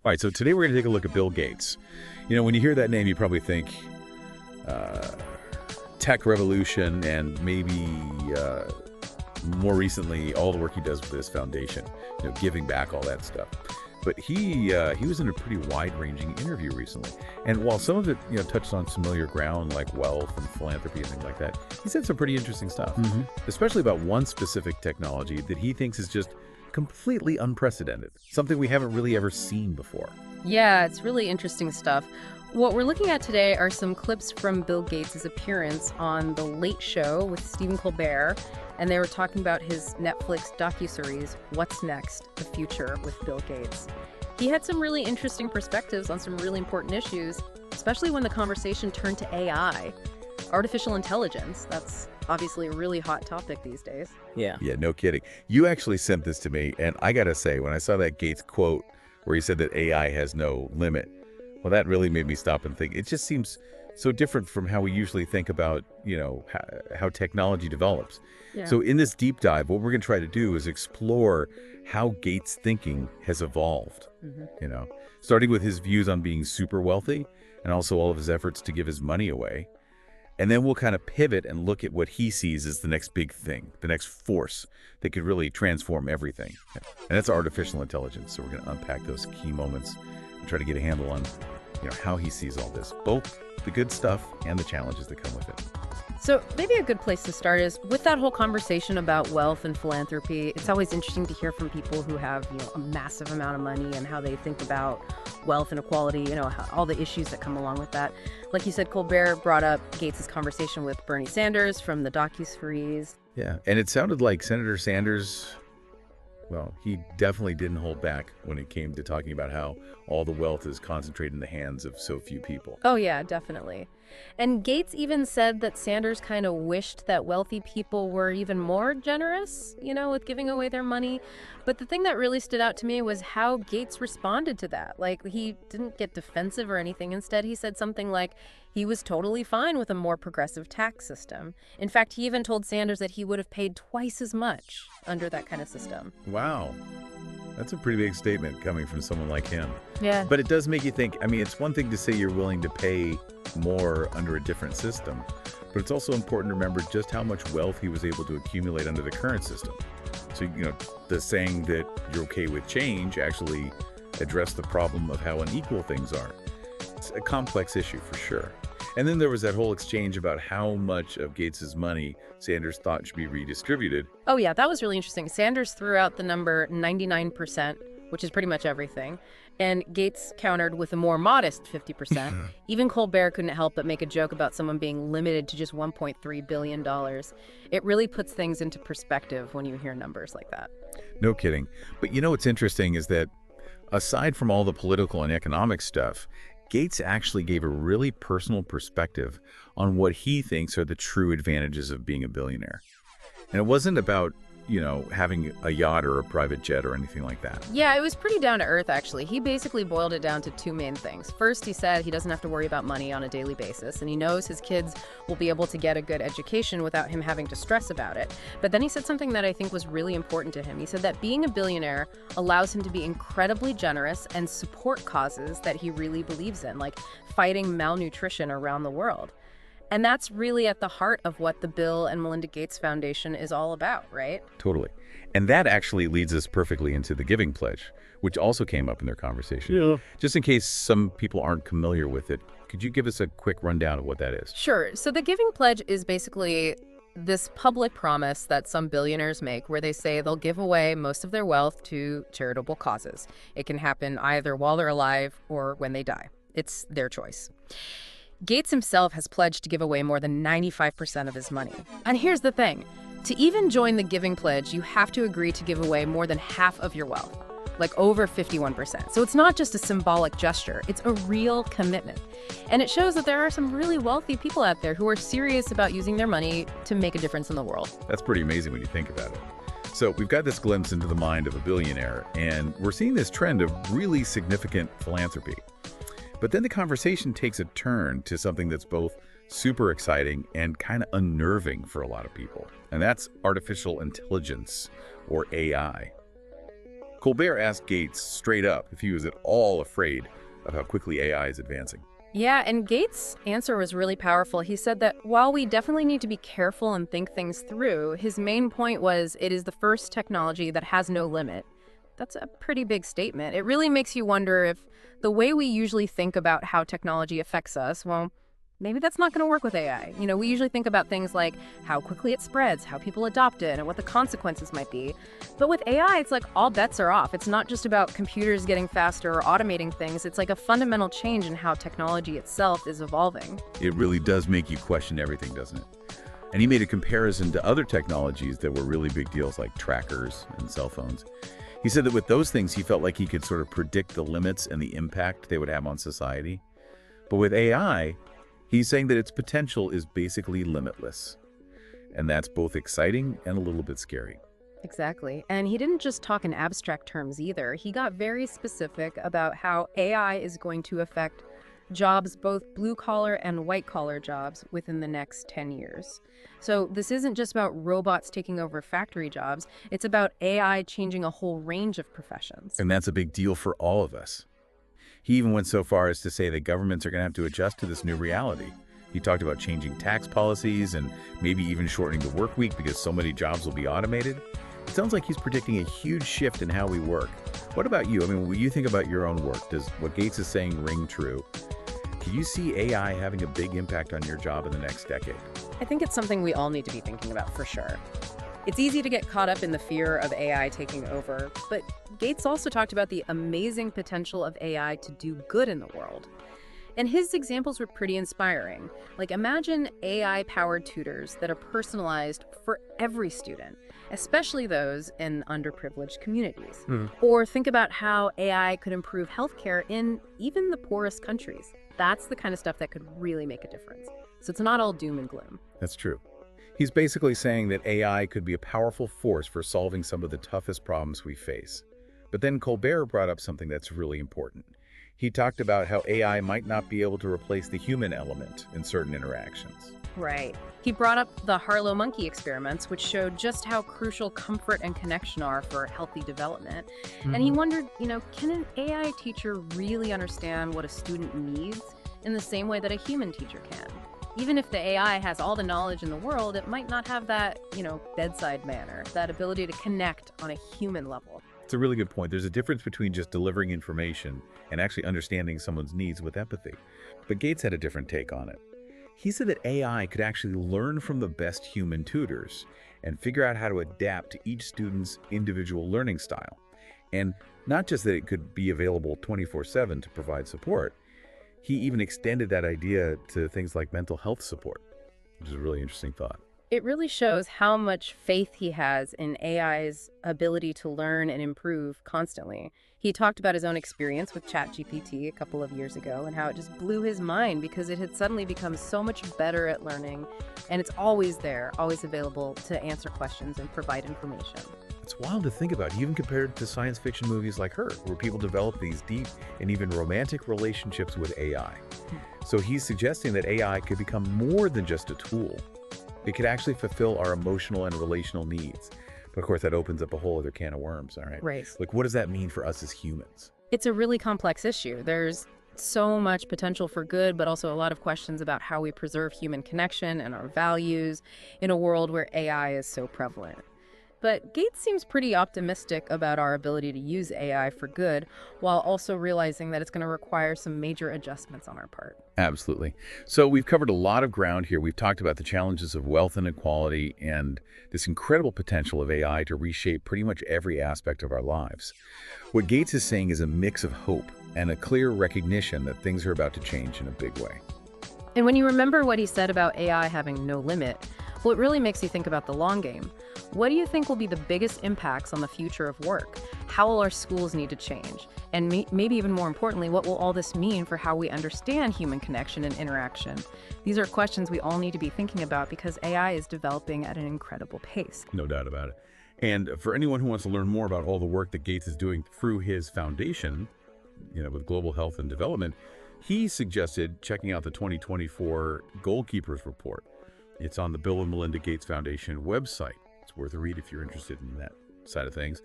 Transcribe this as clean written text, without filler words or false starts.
All right, so today we're going to take a look at Bill Gates. When you hear that name, you probably think uh, tech revolution and maybe more recently all the work he does with his foundation, giving back, all that stuff. But he was in a pretty wide-ranging interview recently, and while some of it touched on familiar ground like wealth and philanthropy and things like that, he said some pretty interesting stuff, especially about one specific technology that he thinks is just completely unprecedented, something we haven't really ever seen before. Yeah, it's really interesting stuff. What we're looking at today are some clips from Bill Gates' appearance on The Late Show with Stephen Colbert, and they were talking about his Netflix docuseries, What's Next? The Future with Bill Gates. He had some really interesting perspectives on some really important issues, especially when the conversation turned to AI. Artificial intelligence, that's obviously a really hot topic these days. Yeah. Yeah, no kidding. You actually sent this to me, and I gotta say, when I saw that Gates quote where he said that AI has no limit, well, that really made me stop and think. It just seems so different from how we usually think about, how technology develops. Yeah. So in this deep dive, what we're going to try to do is explore how Gates' thinking has evolved, starting with his views on being super wealthy and also all of his efforts to give his money away. And then we'll kind of pivot and look at what he sees as the next big thing, the next force that could really transform everything. And that's artificial intelligence. So we're going to unpack those key moments and try to get a handle on, how he sees all this, both the good stuff and the challenges that come with it. So maybe a good place to start is with that whole conversation about wealth and philanthropy. It's always interesting to hear from people who have, a massive amount of money and how they think about wealth and equality, all the issues that come along with that. Like you said, Colbert brought up Gates' conversation with Bernie Sanders from the docuseries. Yeah, and it sounded like Senator Sanders, well, he definitely didn't hold back when it came to talking about how all the wealth is concentrated in the hands of so few people. Oh, yeah, definitely. And Gates even said that Sanders kind of wished that wealthy people were even more generous, with giving away their money. But the thing that really stood out to me was how Gates responded to that. Like, he didn't get defensive or anything. Instead, he said something like he was totally fine with a more progressive tax system. In fact, he even told Sanders that he would have paid twice as much under that kind of system. Wow. That's a pretty big statement coming from someone like him. Yeah. But it does make you think. I mean, it's one thing to say you're willing to pay more under a different system, but it's also important to remember just how much wealth he was able to accumulate under the current system. So, the saying that you're okay with change actually addressed the problem of how unequal things are. It's a complex issue for sure. And then there was that whole exchange about how much of Gates's money Sanders thought should be redistributed. Oh, yeah, that was really interesting. Sanders threw out the number 99%, which is pretty much everything. And Gates countered with a more modest 50%. Even Colbert couldn't help but make a joke about someone being limited to just $1.3 billion. It really puts things into perspective when you hear numbers like that. No kidding. But what's interesting is that aside from all the political and economic stuff, Gates actually gave a really personal perspective on what he thinks are the true advantages of being a billionaire. And it wasn't about, having a yacht or a private jet or anything like that. Yeah, it was pretty down to earth, actually. He basically boiled it down to two main things. First, he said he doesn't have to worry about money on a daily basis, and he knows his kids will be able to get a good education without him having to stress about it. But then he said something that I think was really important to him. He said that being a billionaire allows him to be incredibly generous and support causes that he really believes in, like fighting malnutrition around the world. And that's really at the heart of what the Bill and Melinda Gates Foundation is all about, right? Totally. And that actually leads us perfectly into the Giving Pledge, which also came up in their conversation. Yeah. Just in case some people aren't familiar with it, could you give us a quick rundown of what that is? Sure. So the Giving Pledge is basically this public promise that some billionaires make where they say they'll give away most of their wealth to charitable causes. It can happen either while they're alive or when they die. It's their choice. Gates himself has pledged to give away more than 95% of his money. And here's the thing. To even join the Giving Pledge, you have to agree to give away more than half of your wealth, like over 51%. So it's not just a symbolic gesture, it's a real commitment. And it shows that there are some really wealthy people out there who are serious about using their money to make a difference in the world. That's pretty amazing when you think about it. So we've got this glimpse into the mind of a billionaire, and we're seeing this trend of really significant philanthropy. But then the conversation takes a turn to something that's both super exciting and kind of unnerving for a lot of people. And that's artificial intelligence, or AI. Colbert asked Gates straight up if he was at all afraid of how quickly AI is advancing. Yeah, and Gates' answer was really powerful. He said that while we definitely need to be careful and think things through, his main point was it is the first technology that has no limit. That's a pretty big statement. It really makes you wonder if the way we usually think about how technology affects us, well, maybe that's not going to work with AI. We usually think about things like how quickly it spreads, how people adopt it, and what the consequences might be. But with AI, it's like all bets are off. It's not just about computers getting faster or automating things. It's like a fundamental change in how technology itself is evolving. It really does make you question everything, doesn't it? And he made a comparison to other technologies that were really big deals like trackers and cell phones. He said that with those things, he felt like he could sort of predict the limits and the impact they would have on society. But with AI, he's saying that its potential is basically limitless. And that's both exciting and a little bit scary. Exactly. And he didn't just talk in abstract terms either. He got very specific about how AI is going to affect jobs, both blue-collar and white-collar jobs, within the next 10 years. So this isn't just about robots taking over factory jobs. It's about AI changing a whole range of professions. And that's a big deal for all of us. He even went so far as to say that governments are going to have to adjust to this new reality. He talked about changing tax policies and maybe even shortening the work week because so many jobs will be automated. It sounds like he's predicting a huge shift in how we work. What about you? I mean, when you think about your own work, does what Gates is saying ring true? Can you see AI having a big impact on your job in the next decade? I think it's something we all need to be thinking about for sure. It's easy to get caught up in the fear of AI taking over, but Gates also talked about the amazing potential of AI to do good in the world. And his examples were pretty inspiring. Like, imagine AI-powered tutors that are personalized for every student, especially those in underprivileged communities. Or think about how AI could improve healthcare in even the poorest countries. That's the kind of stuff that could really make a difference. So it's not all doom and gloom. That's true. He's basically saying that AI could be a powerful force for solving some of the toughest problems we face. But then Colbert brought up something that's really important. He talked about how AI might not be able to replace the human element in certain interactions. Right. He brought up the Harlow monkey experiments, which showed just how crucial comfort and connection are for healthy development. And he wondered, can an AI teacher really understand what a student needs in the same way that a human teacher can? Even if the AI has all the knowledge in the world, it might not have that, bedside manner, that ability to connect on a human level. It's a really good point. There's a difference between just delivering information and actually understanding someone's needs with empathy. But Gates had a different take on it. He said that AI could actually learn from the best human tutors and figure out how to adapt to each student's individual learning style. And not just that it could be available 24/7 to provide support, he even extended that idea to things like mental health support, which is a really interesting thought. It really shows how much faith he has in AI's ability to learn and improve constantly. He talked about his own experience with ChatGPT a couple of years ago and how it just blew his mind because it had suddenly become so much better at learning, and it's always there, always available to answer questions and provide information. It's wild to think about, even compared to science fiction movies like Her, where people develop these deep and even romantic relationships with AI. So he's suggesting that AI could become more than just a tool. It could actually fulfill our emotional and relational needs. But of course, that opens up a whole other can of worms, all right? Right. Like, what does that mean for us as humans? It's a really complex issue. There's so much potential for good, but also a lot of questions about how we preserve human connection and our values in a world where AI is so prevalent. But Gates seems pretty optimistic about our ability to use AI for good, while also realizing that it's going to require some major adjustments on our part. Absolutely. So we've covered a lot of ground here. We've talked about the challenges of wealth inequality and this incredible potential of AI to reshape pretty much every aspect of our lives. What Gates is saying is a mix of hope and a clear recognition that things are about to change in a big way. And when you remember what he said about AI having no limit, well, it really makes you think about the long game. What do you think will be the biggest impacts on the future of work? How will our schools need to change? And maybe even more importantly, what will all this mean for how we understand human connection and interaction? These are questions we all need to be thinking about because AI is developing at an incredible pace. No doubt about it. And for anyone who wants to learn more about all the work that Gates is doing through his foundation, with global health and development, he suggested checking out the 2024 Goalkeepers Report. It's on the Bill and Melinda Gates Foundation website. It's worth a read if you're interested in that side of things.